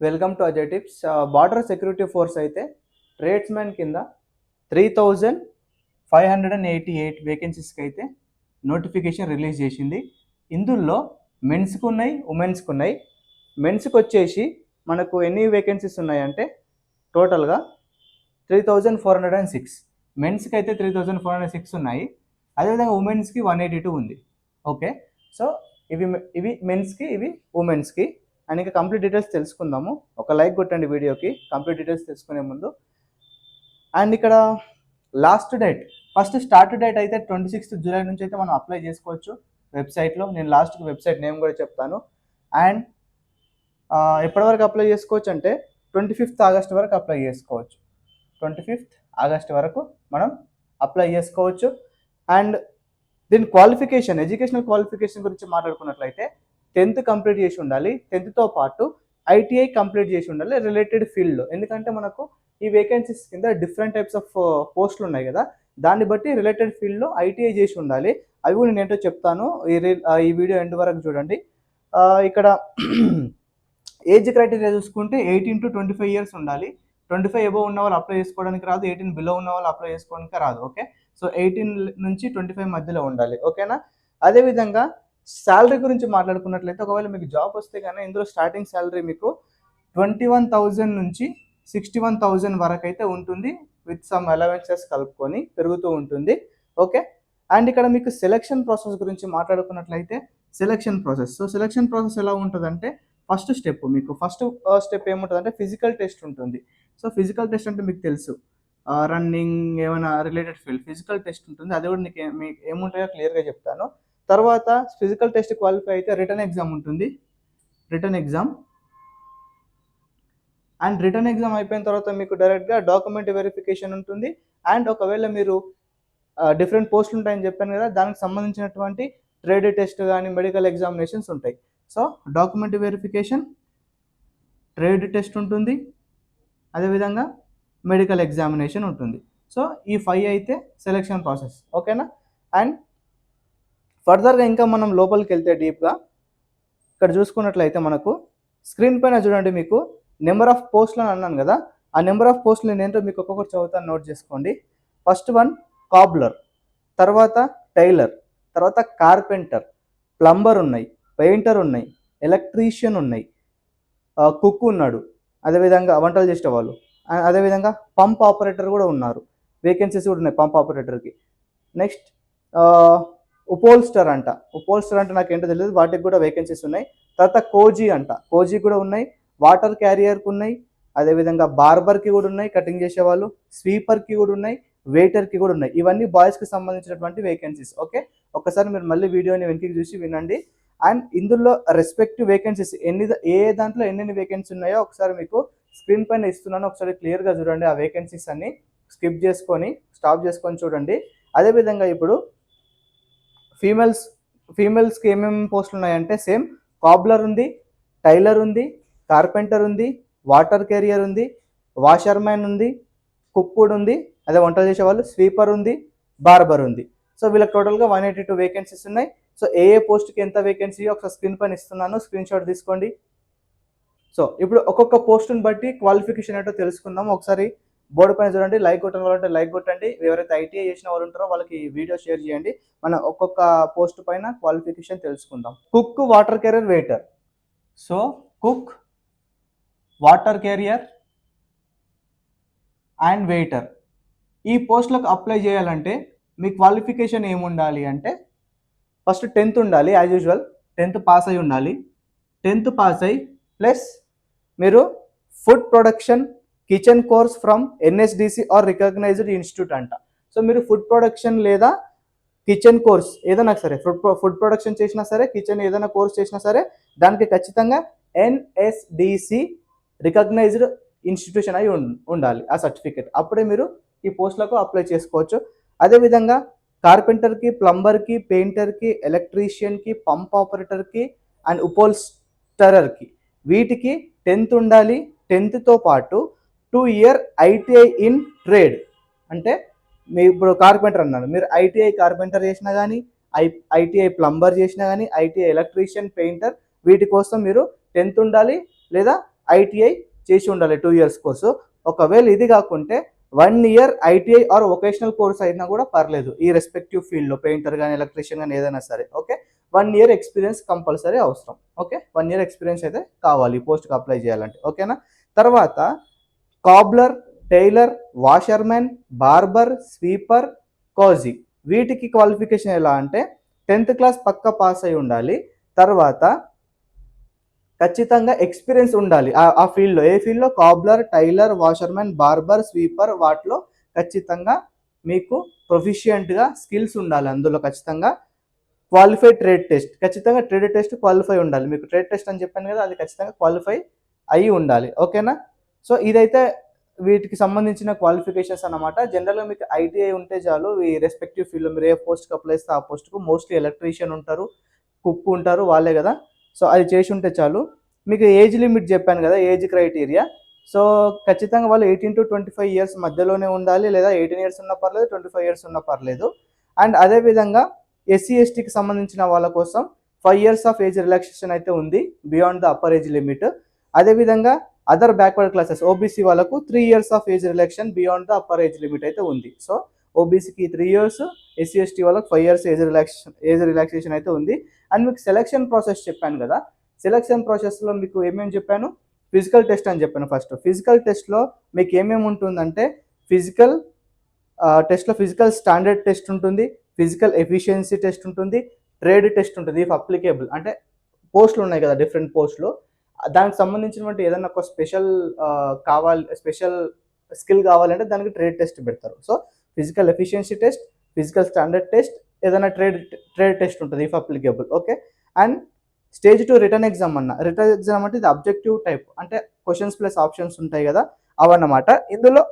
Welcome to Ajay tips. Border security force అయితే tradesmen కింద 3588 వేకెన్సీస్కి అయితే నోటిఫికేషన్ రిలీజ్ చేసింది. ఇందులో మెన్స్కి ఉన్నాయి, ఉమెన్స్కి ఉన్నాయి. మెన్స్కి వచ్చేసి మనకు ఎన్ని వేకెన్సీస్ ఉన్నాయంటే టోటల్గా 3406. మెన్స్కి అయితే 3406 ఉన్నాయి. అదేవిధంగా ఉమెన్స్కి 182 ఉంది. ఓకే, సో ఇవి మెన్స్కి, ఇవి ఉమెన్స్కి. అండ్ ఇంకా కంప్లీట్ డీటెయిల్స్ తెలుసుకుందాము. ఒక లైక్ కొట్టండి వీడియోకి కంప్లీట్ డీటెయిల్స్ తెలుసుకునే ముందు. అండ్ ఇక్కడ last date, first start date అయితే 26th జూలై నుంచి అయితే మనం అప్లై చేసుకోవచ్చు వెబ్సైట్లో. నేను లాస్ట్కి వెబ్సైట్ నేమ్ కూడా చెప్తాను. అండ్ ఎప్పటివరకు అప్లై చేసుకోవచ్చు అంటే 25th ఆగస్ట్ వరకు అప్లై చేసుకోవచ్చు. 25th ఆగస్ట్ వరకు మనం అప్లై చేసుకోవచ్చు. అండ్ దీని క్వాలిఫికేషన్, ఎడ్యుకేషనల్ క్వాలిఫికేషన్ గురించి మాట్లాడుకున్నట్లయితే 10th కంప్లీట్ చేసి ఉండాలి. 10thతో పాటు ఐటీఐ కంప్లీట్ చేసి ఉండాలి రిలేటెడ్ ఫీల్డ్లో. ఎందుకంటే మనకు ఈ వేకెన్సీస్ కింద డిఫరెంట్ టైప్స్ ఆఫ్ పోస్టులు ఉన్నాయి కదా, దాన్ని బట్టి రిలేటెడ్ ఫీల్డ్లో ఐటీఐ చేసి ఉండాలి. అవి కూడా నేను ఏంటో చెప్తాను. ఈ వీడియో ఎండ్ వరకు చూడండి. ఇక్కడ ఏజ్ క్రైటీరియా చూసుకుంటే 18 to 25 years ఉండాలి. 25 అబోవ్ ఉన్న వాళ్ళు అప్లై చేసుకోవడానికి రాదు, 18 బిలో ఉన్న వాళ్ళు అప్లై చేసుకోవడానికి రాదు. ఓకే, సో 18 నుంచి 25 మధ్యలో ఉండాలి. ఓకేనా. అదేవిధంగా శాలరీ గురించి మాట్లాడుకున్నట్లయితే ఒకవేళ మీకు జాబ్ వస్తే కానీ ఇందులో స్టార్టింగ్ శాలరీ మీకు 21,000 నుంచి 61,000 వరకు అయితే ఉంటుంది. విత్ సమ్ అలవెన్సెస్ కలుపుకొని పెరుగుతూ ఉంటుంది. ఓకే, అండ్ ఇక్కడ మీకు సెలక్షన్ ప్రాసెస్ గురించి మాట్లాడుకున్నట్లయితే selection process. So selection process ఎలా ఉంటుందంటే ఫస్ట్ స్టెప్ ఏముంటుందంటే ఫిజికల్ టెస్ట్ ఉంటుంది. సో ఫిజికల్ టెస్ట్ అంటే మీకు తెలుసు, రన్నింగ్ ఏమైనా రిలేటెడ్ ఫీల్డ్ ఫిజికల్ టెస్ట్ ఉంటుంది. అది కూడా మీకు ఏముంటాయో క్లియర్గా చెప్తాను. తర్వాత ఫిజికల్ టెస్ట్ క్వాలిఫై అయితే రిటర్న్ ఎగ్జామ్ ఉంటుంది. రిటర్న్ ఎగ్జామ్ అయిపోయిన తర్వాత మీకు డైరెక్ట్గా డాక్యుమెంట్ వెరిఫికేషన్ ఉంటుంది. అండ్ ఒకవేళ మీరు డిఫరెంట్ పోస్టులు ఉంటాయని చెప్పాను కదా, దానికి సంబంధించినటువంటి ట్రేడ్ టెస్ట్ కానీ మెడికల్ ఎగ్జామినేషన్స్ ఉంటాయి. So document verification, trade test ఉంటుంది, అదేవిధంగా మెడికల్ ఎగ్జామినేషన్ ఉంటుంది. సో ఈ 5 అయితే సెలెక్షన్ ప్రాసెస్. ఓకేనా. అండ్ ఫర్దర్గా ఇంకా మనం లోపలికి వెళ్తే డీప్గా ఇక్కడ చూసుకున్నట్లయితే మనకు స్క్రీన్ పైన చూడండి, మీకు నెంబర్ ఆఫ్ పోస్టులు అని అన్నాను కదా, ఆ నెంబర్ ఆఫ్ పోస్టులు ఏంటో మీకు ఒక్కొక్కటి చదువుతాను, నోట్ చేసుకోండి. ఫస్ట్ వన్ కాబ్లర్, తర్వాత టైలర్, తర్వాత కార్పెంటర్, ప్లంబర్ ఉన్నాయి, పెయింటర్ ఉన్నాయి, ఎలక్ట్రీషియన్ ఉన్నాయి, కుక్ ఉన్నాడు, అదేవిధంగా వంటలు చేసే వాళ్ళు, అదేవిధంగా పంప్ ఆపరేటర్ కూడా ఉన్నారు. వేకెన్సీస్ కూడా ఉన్నాయి పంప్ ఆపరేటర్కి. నెక్స్ట్ ఉపోల్స్టర్ అంటే నాకు ఏంటో తెలియదు, వాటికి కూడా వేకెన్సీస్ ఉన్నాయి. తర్వాత కోజీ కూడా ఉన్నాయి, వాటర్ క్యారియర్కి ఉన్నాయి, అదేవిధంగా బార్బర్కి కూడా ఉన్నాయి, కటింగ్ చేసేవాళ్ళు, స్వీపర్కి కూడా ఉన్నాయి, వెయిటర్కి కూడా ఉన్నాయి. ఇవన్నీ బాయ్స్కి సంబంధించినటువంటి వేకెన్సీస్. ఓకే, ఒకసారి మీరు మళ్ళీ వీడియోని వెనక్కి చూసి వినండి. అండ్ ఇందులో రెస్పెక్టివ్ వేకెన్సీస్ ఏ దాంట్లో ఎన్ని వేకెన్సీ ఉన్నాయో ఒకసారి మీకు స్క్రీన్ పైన ఇస్తున్నాను, ఒకసారి క్లియర్గా చూడండి. ఆ వేకెన్సీస్ అన్ని స్టాప్ చేసుకొని చూడండి. అదేవిధంగా ఇప్పుడు ఫీమేల్స్కి ఏమేమి పోస్టులు ఉన్నాయంటే సేమ్ కాబ్లర్ ఉంది, టైలర్ ఉంది, కార్పెంటర్ ఉంది, వాటర్ క్యారియర్ ఉంది, వాషర్మ్యాన్ ఉంది, కుక్ కూడా ఉంది, అదే వంటలు చేసేవాళ్ళు, స్వీపర్ ఉంది, బార్బర్ ఉంది. సో వీళ్ళకి టోటల్గా 182 వేకెన్సీస్ ఉన్నాయి. సో ఏ పోస్ట్కి ఎంత వేకెన్సీ ఒకసారి స్క్రీన్ పైన ఇస్తున్నాను, స్క్రీన్ షాట్ తీసుకోండి. సో ఇప్పుడు ఒక్కొక్క పోస్టుని బట్టి క్వాలిఫికేషన్ ఏంటో తెలుసుకుందాం. ఒకసారి బోర్డు పైన చూడండి. లైక్ కొట్టని వాళ్ళంటే లైక్ కొట్టండి. ఎవరైతే ఐటీఐ చేసిన వాళ్ళు ఉంటారో వాళ్ళకి వీడియో షేర్ చేయండి. మనం ఒక్కొక్క పోస్ట్ పైన క్వాలిఫికేషన్ తెలుసుకుందాం. Cook, water carrier, waiter. So cook, water carrier and waiter ఈ పోస్టులకు అప్లై చేయాలంటే మీ క్వాలిఫికేషన్ ఏముండాలి అంటే ఫస్ట్ 10th ఉండాలి. యాజ్ యూజువల్ 10th పాస్ అయి ఉండాలి. 10th పాస్ అయి ప్లస్ మీరు food production kitchen course from NSDC or recognized institute అంట. సో మీరు ఫుడ్ ప్రొడక్షన్ లేదా కిచెన్ కోర్స్ ఏదైనా సరే, ఫుడ్ ప్రొడక్షన్ చేసినా సరే, కిచెన్ ఏదైనా కోర్స్ చేసినా సరే, దానికి ఖచ్చితంగా ఎన్ఎస్డిసి రికగ్నైజ్డ్ ఇన్స్టిట్యూషన్ అయి ఉండాలి ఆ సర్టిఫికేట్. అప్పుడే మీరు ఈ పోస్టులకు అప్లై చేసుకోవచ్చు. అదేవిధంగా కార్పెంటర్కి, ప్లంబర్కి, పెయింటర్కి, ఎలక్ట్రీషియన్కి, పంప్ ఆపరేటర్కి అండ్ ఉపోల్స్టరర్కి వీటికి 10th ఉండాలి. 10thతో పాటు 2 year ఐటీఐ ఇన్ ట్రేడ్. అంటే మీరు ఇప్పుడు కార్పెంటర్ అన్నారు, మీరు ఐటీఐ కార్పెంటర్ చేసినా కానీ, ఐటీఐ ప్లంబర్ చేసినా కానీ, ఐటీఐ ఎలక్ట్రీషియన్, పెయింటర్ వీటి కోసం మీరు 10th ఉండాలి, లేదా ఐటీఐ చేసి ఉండాలి 2 years కోర్సు. ఒకవేళ ఇది కాకుంటే 1 year ITI are vocational course అయినా కూడా పర్లేదు, ఈ రెస్పెక్టివ్ ఫీల్డ్లో పెయింటర్ కానీ ఎలక్ట్రీషియన్ కానీ ఏదైనా సరే. ఓకే, 1 year ఎక్స్పీరియన్స్ కంపల్సరీ అవసరం. ఓకే, 1 year ఎక్స్పీరియన్స్ అయితే కావాలి పోస్ట్కి అప్లై చేయాలంటే. ఓకేనా. తర్వాత cobbler, tailor, washermen, barber, sweeper, కోజీ, వీటికి క్వాలిఫికేషన్ ఎలా అంటే 10th క్లాస్ పక్క పాస్ అయి ఉండాలి. తర్వాత ఖచ్చితంగా ఎక్స్పీరియన్స్ ఉండాలి ఆ ఫీల్డ్లో. ఏ ఫీల్డ్లో? Cobbler, tailor, washermen, barber, sweeper, వాటిలో ఖచ్చితంగా మీకు ప్రొఫిషియంట్గా స్కిల్స్ ఉండాలి. అందులో ఖచ్చితంగా క్వాలిఫైడ్ ట్రేడ్ టెస్ట్, ఖచ్చితంగా ట్రేడ్ టెస్ట్ క్వాలిఫై ఉండాలి. మీకు ట్రేడ్ టెస్ట్ అని చెప్పాను కదా, అది ఖచ్చితంగా క్వాలిఫై అయి ఉండాలి. ఓకేనా. సో ఇదైతే వీటికి సంబంధించిన క్వాలిఫికేషన్స్ అన్నమాట. జనరల్గా మీకు ఐటీఐ ఉంటే చాలు, ఈ రెస్పెక్టివ్ ఫీల్డ్లో మీరు ఏ పోస్ట్కి అప్లై చేస్తే ఆ పోస్ట్కు మోస్ట్లీ ఎలక్ట్రీషియన్ ఉంటారు, కుక్ ఉంటారు, వాళ్ళే కదా. సో అది చేసి ఉంటే చాలు. మీకు ఏజ్ లిమిట్ చెప్పాను కదా, ఏజ్ క్రైటీరియా. సో ఖచ్చితంగా వాళ్ళు 18 to 25 years మధ్యలోనే ఉండాలి, లేదా 18 years ఉన్నా పర్లేదు, 25 years ఉన్నా పర్లేదు. అండ్ అదేవిధంగా SC/STకి సంబంధించిన వాళ్ళ కోసం 5 years ఆఫ్ ఏజ్ రిలాక్సేషన్ అయితే ఉంది beyond the upper age limit. అదేవిధంగా అదర్ బ్యాక్వర్డ్ క్లాసెస్ ఓబీసీ వాళ్ళకు 3 years of age relaxation beyond the upper age limit అయితే ఉంది. సో ఓబీసీకి 3 years, SC/ST వాళ్ళకి 5 years ఏజ్ రిలాక్సేషన్ అయితే ఉంది. అండ్ మీకు సెలక్షన్ ప్రాసెస్ చెప్పాను కదా, సెలక్షన్ ప్రాసెస్లో మీకు ఏమేమి చెప్పాను? ఫిజికల్ టెస్ట్ అని చెప్పాను. ఫస్ట్ ఫిజికల్ టెస్ట్లో మీకు ఏమేమి ఉంటుందంటే, ఫిజికల్ టెస్ట్లో ఫిజికల్ స్టాండర్డ్ టెస్ట్ ఉంటుంది, ఫిజికల్ ఎఫిషియన్సీ టెస్ట్ ఉంటుంది, ట్రేడ్ టెస్ట్ ఉంటుంది. ఇఫ్ అప్లికేబుల్ అంటే పోస్టులు ఉన్నాయి కదా, డిఫరెంట్ పోస్టులు, దానికి సంబంధించినటువంటి ఏదైనా ఒక స్పెషల్ స్పెషల్ స్కిల్ కావాలంటే దానికి ట్రేడ్ టెస్ట్ పెడతారు. So physical efficiency test, physical standard test, ఏదైనా ట్రేడ్ టెస్ట్ ఉంటుంది if applicable. Okay. And stage 2 return exam return exam అంటే ఇది అబ్జెక్టివ్ టైప్, అంటే క్వశ్చన్స్ ప్లస్ ఆప్షన్స్ ఉంటాయి కదా అవన్నమాట. ఇందులో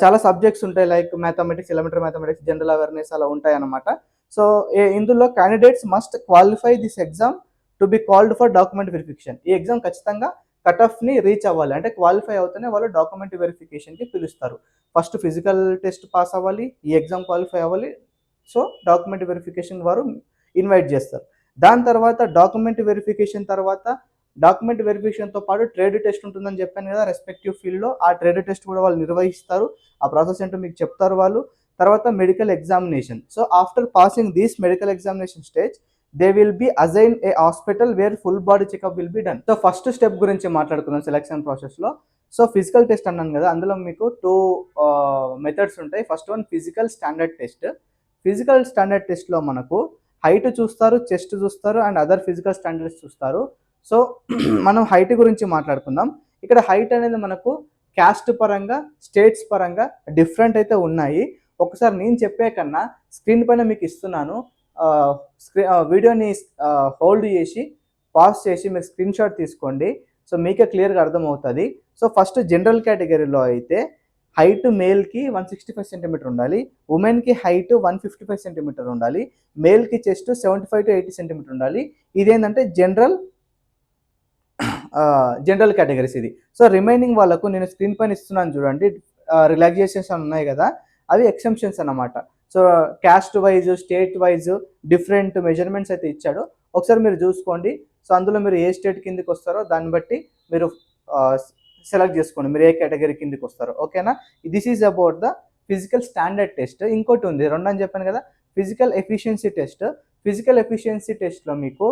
చాలా సబ్జెక్ట్స్ ఉంటాయి, like mathematics, elementary mathematics, general awareness అలా ఉంటాయి అన్నమాట. సో ఇందులో candidates must qualify this exam to be called for document verification. ఈ ఎగ్జామ్ ఖచ్చితంగా కట్ ఆఫ్ని రీచ్ అవ్వాలి, అంటే క్వాలిఫై అవుతూనే వాళ్ళు డాక్యుమెంట్ వెరిఫికేషన్కి పిలుస్తారు. ఫస్ట్ ఫిజికల్ టెస్ట్ పాస్ అవ్వాలి, ఈ ఎగ్జామ్ క్వాలిఫై అవ్వాలి. సో డాక్యుమెంట్ వెరిఫికేషన్ వారు ఇన్వైట్ చేస్తారు. దాని తర్వాత డాక్యుమెంట్ వెరిఫికేషన్తో పాటు ట్రేడ్ టెస్ట్ ఉంటుందని చెప్పాను కదా రెస్పెక్టివ్ ఫీల్డ్లో. ఆ ట్రేడ్ టెస్ట్ కూడా వాళ్ళు నిర్వహిస్తారు, ఆ ప్రాసెస్ ఏంటో మీకు చెప్తారు వాళ్ళు. తర్వాత medical examination. So after passing this medical examination stage they will be assign a hospital where full body checkup will be done. So first step గురించి మాట్లాడుకుందాం సెలక్షన్ ప్రాసెస్లో. సో ఫిజికల్ టెస్ట్ అన్నాను కదా, అందులో మీకు 2 మెథడ్స్ ఉంటాయి. First one physical standard test. Physical standard టెస్ట్లో మనకు హైట్ చూస్తారు, చెస్ట్ చూస్తారు, అండ్ అదర్ ఫిజికల్ స్టాండర్డ్స్ చూస్తారు. సో మనం హైట్ గురించి మాట్లాడుకుందాం. ఇక్కడ హైట్ అనేది మనకు క్యాస్ట్ పరంగా, స్టేట్స్ పరంగా డిఫరెంట్ అయితే ఉన్నాయి. ఒకసారి నేను చెప్పే కన్నా స్క్రీన్ పైన మీకు ఇస్తున్నాను, వీడియోని హోల్డ్ చేసి పాజ్ చేసి మీరు స్క్రీన్ షాట్ తీసుకోండి, సో మీకే క్లియర్గా అర్థమవుతుంది. సో ఫస్ట్ జనరల్ కేటగిరీలో అయితే హైట్ మేల్కి 165 సెంటీమీటర్ ఉండాలి, ఉమెన్కి హైట్ 155 సెంటీమీటర్ ఉండాలి, మేల్కి చెస్ట్ 75 to 80 సెంటీమీటర్ ఉండాలి. ఇదేంటంటే జనరల్ కేటగిరీస్ ఇది. సో రిమైనింగ్ వాళ్ళకు నేను స్క్రీన్ పైన ఇస్తున్నాను చూడండి, రిలాక్సేషన్స్ ఉన్నాయి కదా, అవి ఎక్సెంప్షన్స్ అన్నమాట. So caste wise, state wise different measurements అయితే ఇచ్చాడు, ఒకసారి మీరు చూసుకోండి. సో అందులో మీరు ఏ స్టేట్ కిందకి వస్తారో దాన్ని బట్టి మీరు సెలెక్ట్ చేసుకోండి, మీరు ఏ కేటగిరీ కిందకి వస్తారో. ఓకేనా. This is about the physical standard test. ఇంకోటి ఉంది 2 అని చెప్పాను కదా, physical efficiency test. Physical efficiency టెస్ట్లో మీకు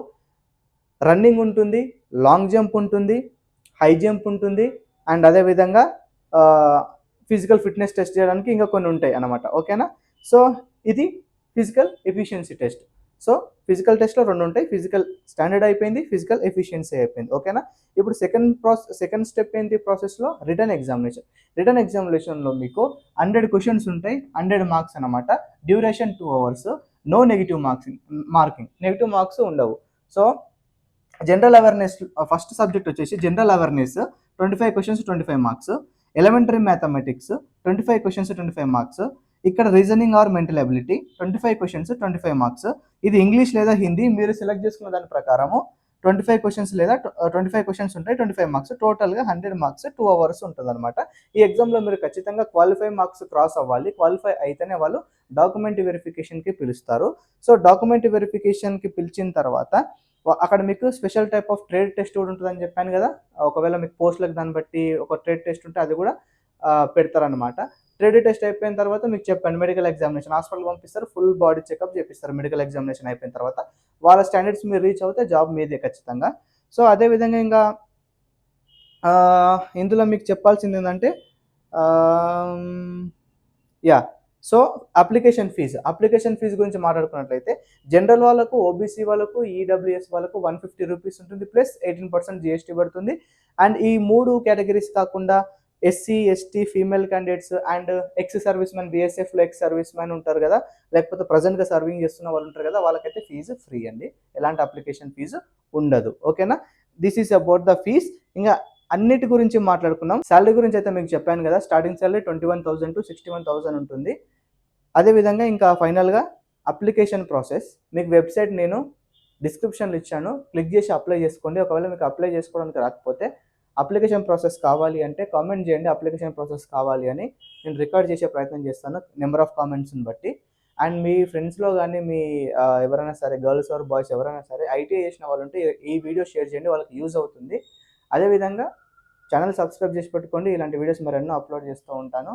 రన్నింగ్ ఉంటుంది, లాంగ్ జంప్ ఉంటుంది, హై జంప్ ఉంటుంది, అండ్ అదేవిధంగా ఫిజికల్ ఫిట్నెస్ టెస్ట్ చేయడానికి ఇంకా కొన్ని ఉంటాయి అన్నమాట. ఓకేనా. సో ఇది physical efficiency test. So physical టెస్ట్లో 2 ఉంటాయి, ఫిజికల్ స్టాండర్డ్ అయిపోయింది, ఫిజికల్ ఎఫిషియన్సీ అయిపోయింది. ఓకేనా. ఇప్పుడు సెకండ్ స్టెప్ ఏంటి ప్రాసెస్లో? Written examination. రిటర్న్ ఎగ్జామినేషన్లో మీకు 100 క్వశ్చన్స్ ఉంటాయి, 100 మార్క్స్ అనమాట. Duration 2 hours, no negative marking, negative marks ఉండవు. So general awareness first subject వచ్చేసి general awareness 25 questions 25 marks, elementary mathematics 25 questions 25 marks, ఇక్కడ reasoning or mental ability 25 questions 25 marks. ఇది English లేదా హిందీ మీరు సెలెక్ట్ చేసుకున్న దాని ప్రకారము 25 క్వశ్చన్స్ లేదా 25 క్వశ్చన్స్ ఉంటాయి, 25 మార్క్స్, టోటల్గా 100 మార్క్స్, 2 hours ఉంటుంది అనమాట. ఈ ఎగ్జామ్లో మీరు ఖచ్చితంగా క్వాలిఫై మార్క్స్ క్రాస్ అవ్వాలి, క్వాలిఫై అయితేనే వాళ్ళు డాక్యుమెంట్ వెరిఫికేషన్కి పిలుస్తారు. సో డాక్యుమెంట్ వెరిఫికేషన్కి పిలిచిన తర్వాత అక్కడ మీకు special type of trade test కూడా ఉంటుందని చెప్పాను కదా. ఒకవేళ మీకు పోస్టులకు దాన్ని బట్టి ఒక ట్రేడ్ టెస్ట్ ఉంటే అది కూడా పెడతారనమాట. ట్రేడ్ టెస్ట్ అయిపోయిన తర్వాత మీకు చెప్పాను మెడికల్ ఎగ్జామినేషన్, హాస్పిటల్ పంపిస్తారు, ఫుల్ బాడీ చెకప్ చేపిస్తారు. మెడికల్ ఎగ్జామినేషన్ అయిపోయిన తర్వాత వాళ్ళ స్టాండర్డ్స్ మీరు రీచ్ అవుతే జాబ్ మీదే ఖచ్చితంగా. సో అదేవిధంగా ఇంకా ఇందులో మీకు చెప్పాల్సింది ఏంటంటే యా సో అప్లికేషన్ ఫీజు గురించి మాట్లాడుకున్నట్లయితే జనరల్ వాళ్ళకు, ఓబీసీ వాళ్ళకు, ఈడబ్ల్యూఎస్ వాళ్ళకు 150 రూపీస్ ఉంటుంది, ప్లస్ 18% జిఎస్టీ పడుతుంది. అండ్ ఈ 3 కేటగిరీస్ కాకుండా SC, ST, female candidates and ex service man, బీఎస్ఎఫ్లో ఎక్స్ సర్వీస్ మ్యాన్ ఉంటారు కదా, లేకపోతే ప్రజెంట్గా సర్వింగ్ చేస్తున్న వాళ్ళు ఉంటారు కదా, వాళ్ళకైతే ఫీజు ఫ్రీ అండి. ఎలాంటి అప్లికేషన్ ఫీజు ఉండదు. ఓకేనా, this is about the fees. ఇంకా అన్నిటి గురించి మాట్లాడుకున్నాం. శాలరీ గురించి అయితే మీకు చెప్పాను కదా, స్టార్టింగ్ శాలరీ 21,000 to 61,000 ఉంటుంది. అదేవిధంగా ఇంకా ఫైనల్గా అప్లికేషన్ ప్రాసెస్ మీకు వెబ్సైట్ నేను డిస్క్రిప్షన్లో ఇచ్చాను, క్లిక్ చేసి అప్లై చేసుకోండి. ఒకవేళ మీకు అప్లై చేసుకోవడానికి రాకపోతే అప్లికేషన్ ప్రాసెస్ కావాలి అంటే కామెంట్ చేయండి, అప్లికేషన్ ప్రాసెస్ కావాలి అని. నేను రికార్డ్ చేసే ప్రయత్నం చేస్తాను నెంబర్ ఆఫ్ కామెంట్స్ని బట్టి. అండ్ మీ ఫ్రెండ్స్లో కానీ మీ ఎవరైనా సరే, గర్ల్స్ ఆర్ బాయ్స్ ఎవరైనా సరే ఐటీఐ చేసిన వాళ్ళు ఉంటే ఈ వీడియో షేర్ చేయండి, వాళ్ళకి యూజ్ అవుతుంది. అదేవిధంగా ఛానల్ సబ్స్క్రైబ్ చేసి పెట్టుకోండి, ఇలాంటి వీడియోస్ మరెన్నో అప్లోడ్ చేస్తూ ఉంటాను.